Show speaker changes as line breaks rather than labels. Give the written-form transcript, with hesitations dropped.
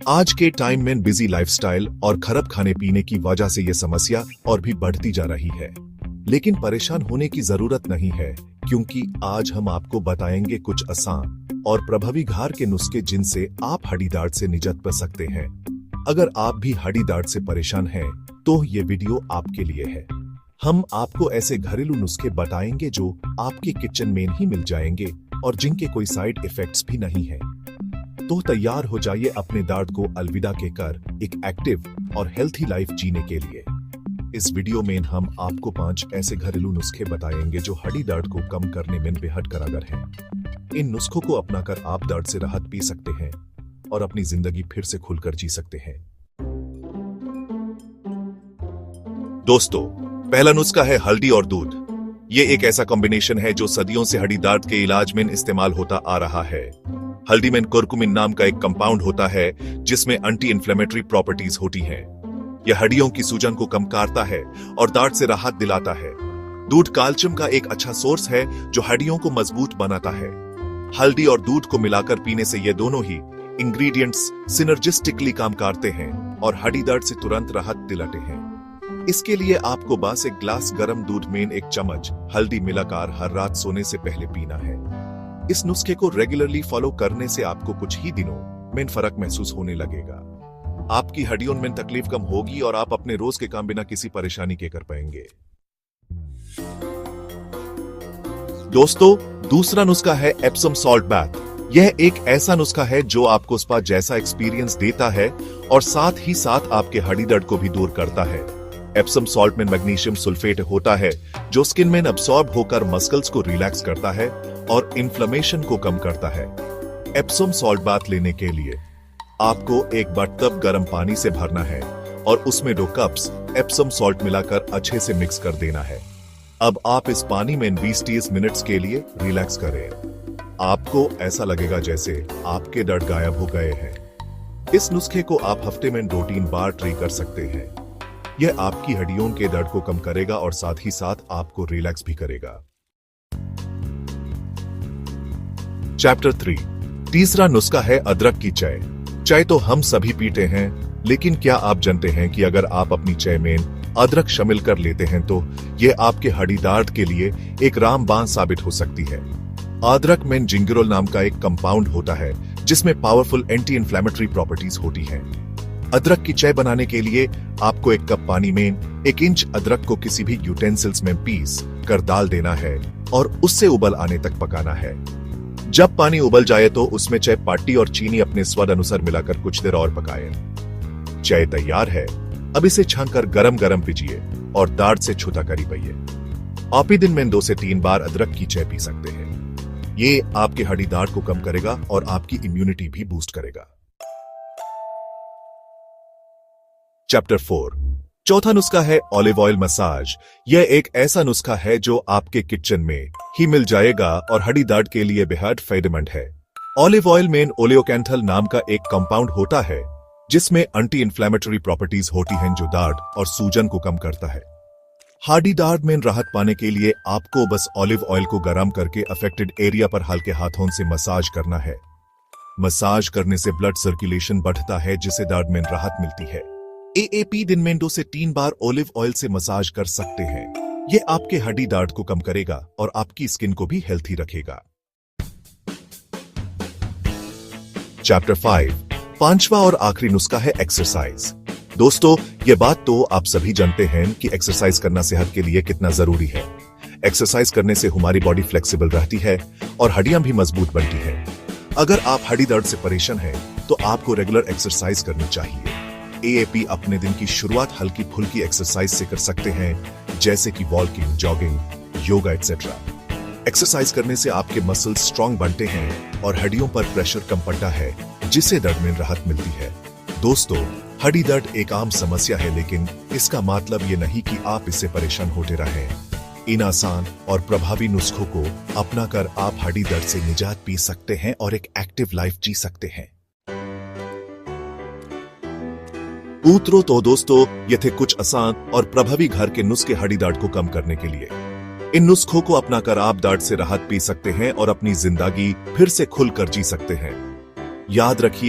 आज के टाइम में बिजी लाइफस्टाइल और खराब खाने पीने की वजह से ये समस्या और भी बढ़ती जा रही है। लेकिन परेशान होने की जरूरत नहीं है, क्योंकि आज हम आपको बताएंगे कुछ आसान और प्रभावी घर के नुस्खे जिनसे आप हड्डी दर्द से निजात पा सकते हैं। अगर आप भी हड्डी दर्द से परेशान हैं, तो ये वीडियो आपके लिए है। हम आपको ऐसे घरेलू नुस्खे बताएंगे जो आपके किचन में ही मिल जाएंगे और जिनके कोई साइड इफेक्ट्स भी नहीं है। तो तैयार हो जाइए अपने दर्द को अलविदा कहकर एक एक्टिव और हेल्थी लाइफ जीने के लिए। इस वीडियो में हम आपको 5 ऐसे घरेलू नुस्खे बताएंगे जो हड्डी दर्द को कम करने में बेहद कारगर हैं। इन नुस्खों को अपनाकर आप दर्द से राहत पा सकते हैं और अपनी जिंदगी फिर से खुलकर जी सकते हैं। दोस्तों, पहला नुस्खा है हल्दी और दूध। ये एक ऐसा कॉम्बिनेशन है जो सदियों से हड्डी दर्द के इलाज में इस्तेमाल होता आ रहा है। हल्दी में कुरकुमिन नाम का एक कंपाउंड होता है जिसमें एंटी इन्फ्लेमेटरी प्रॉपर्टीज होती हैं। यह हड्डियों की सूजन को कम करता है और दर्द से राहत दिलाता है। दूध कैल्शियम का एक अच्छा सोर्स है जो हड्डियों को मजबूत बनाता है। हल्दी और दूध को मिलाकर पीने से ये दोनों ही इंग्रेडिएंट्स सिनर्जिस्टिकली काम करते हैं और हड्डी दर्द से तुरंत राहत दिलाते हैं। इसके लिए आपको बस एक ग्लास गर्म दूध में 1 चम्मच हल्दी मिलाकर हर रात सोने से पहले पीना है। इस नुस्खे को रेगुलरली फॉलो करने से आपको कुछ ही दिनों में फर्क महसूस होने लगेगा। आपकी हड्डियों में तकलीफ कम होगी और आप अपने रोज के काम बिना किसी परेशानी के कर पाएंगे। दोस्तों, दूसरा नुस्खा है एप्सम सॉल्ट बाथ। यह एक ऐसा नुस्खा है जो आपको स्पा जैसा एक्सपीरियंस देता है और साथ ही साथ आपके हड्डी दर्द को भी दूर करता है। एप्सम सॉल्ट में मैग्नीशियम सल्फेट होता है जो स्किन में अब्सॉर्ब होकर मसल्स को रिलैक्स करता है और इन्फ्लेमेशन को कम करता है। एप्सम सॉल्ट बाथ लेने के लिए आपको एक बर्तन गर्म पानी से भरना है और उसमें 2 कप्स एप्सम सॉल्ट मिलाकर अच्छे से मिक्स कर देना है। अब आप इस पानी में 20-30 मिनट्स के लिए रिलैक्स करें। आपको ऐसा लगेगा जैसे आपके दर्द गायब हो गए हैं। इस नुस्खे को आप हफ्ते में 2-3 बार ट्राई कर सकते हैं। यह आपकी हड्डियों के दर्द को कम करेगा और साथ ही साथ आपको रिलैक्स भी करेगा। चैप्टर 3। तीसरा नुस्खा है अदरक की चाय। चाय तो हम सभी पीते हैं, लेकिन क्या आप जानते हैं कि अगर आप अपनी चाय में अदरक शामिल कर लेते हैं तो यह आपके हड्डी दर्द के लिए एक रामबाण साबित हो सकती है। अदरक में जिंगरोल नाम का एक कंपाउंड होता है जिसमें पावरफुल एंटी इन्फ्लेमेटरी प्रॉपर्टीज होती हैं। अदरक की चाय बनाने के लिए आपको 1 कप पानी में 1 इंच अदरक को किसी भी यूटेंसिल्स में पीस कर डाल देना है और उससे उबल आने तक पकाना है। जब पानी उबल जाए तो उसमें चाय पत्ती और चीनी अपने स्वाद अनुसार मिलाकर कुछ देर और पकाएं। चाय तैयार है। अब इसे छानकर गरम गरम पीजिए और दर्द से छुटकारा पाइए। आप ही दिन में 2 से 3 बार अदरक की चाय पी सकते हैं। ये आपके हड्डी दर्द को कम करेगा और आपकी इम्यूनिटी भी बूस्ट करेगा। चैप्टर 4। चौथा नुस्खा है ऑलिव ऑयल मसाज। यह एक ऐसा नुस्खा है जो आपके किचन में ही मिल जाएगा और हड्डी दर्द के लिए बेहद फायदेमंद है। ऑलिव ऑयल में ओलियोकैंथल नाम का एक कंपाउंड होता है जिसमें एंटी इन्फ्लेमेटरी प्रॉपर्टीज होती हैं जो दर्द और सूजन को कम करता है। हड्डी दर्द में राहत पाने के लिए आपको बस ऑलिव ऑयल को गर्म करके अफेक्टेड एरिया पर हल्के हाथों से मसाज करना है। मसाज करने से ब्लड सर्कुलेशन बढ़ता है जिससे दर्द में राहत मिलती है। एएपी दिन में 2 से 3 बार ऑलिव ऑयल से मसाज कर सकते हैं। यह आपके हड्डी दर्द को कम करेगा और आपकी स्किन को भी हेल्थी रखेगा। चैप्टर 5। पांचवा और आखिरी नुस्खा है एक्सरसाइज। दोस्तों, यह बात तो आप सभी जानते हैं कि एक्सरसाइज करना सेहत के लिए कितना जरूरी है। एक्सरसाइज करने से हमारी बॉडी फ्लेक्सिबल रहती है और हड्डियां भी मजबूत बनती है। अगर आप हड्डी दर्द से परेशान हैं, तो आपको रेगुलर एक्सरसाइज करनी चाहिए। एएपी अपने दिन की शुरुआत हल्की फुल्की एक्सरसाइज से कर सकते हैं, जैसे कि walking, jogging, yoga etcetera. Exercise करने से आपके मसल्स स्ट्रांग बनते हैं और हड्डियों पर प्रेशर कम पड़ता है, जिससे दर्द में राहत मिलती है। दोस्तों, हड्डी दर्द एक आम समस्या है, लेकिन इसका मतलब ये नहीं कि आप इससे परेशान होते रहें। इन आसान और प्रभावी नुस्खों को अपनाकर आप हड्डी दर्द से निजात पा सकते हैं और एक एक्टिव लाइफ जी सकते हैं। उतरो तो दोस्तों, ये थे कुछ आसान और प्रभावी घर के नुस्खे हड्डी दर्द को कम करने के लिए। इन नुस्खों को अपनाकर आप दर्द से राहत पा सकते हैं और अपनी जिंदगी फिर से खुलकर जी सकते हैं। याद रखिए,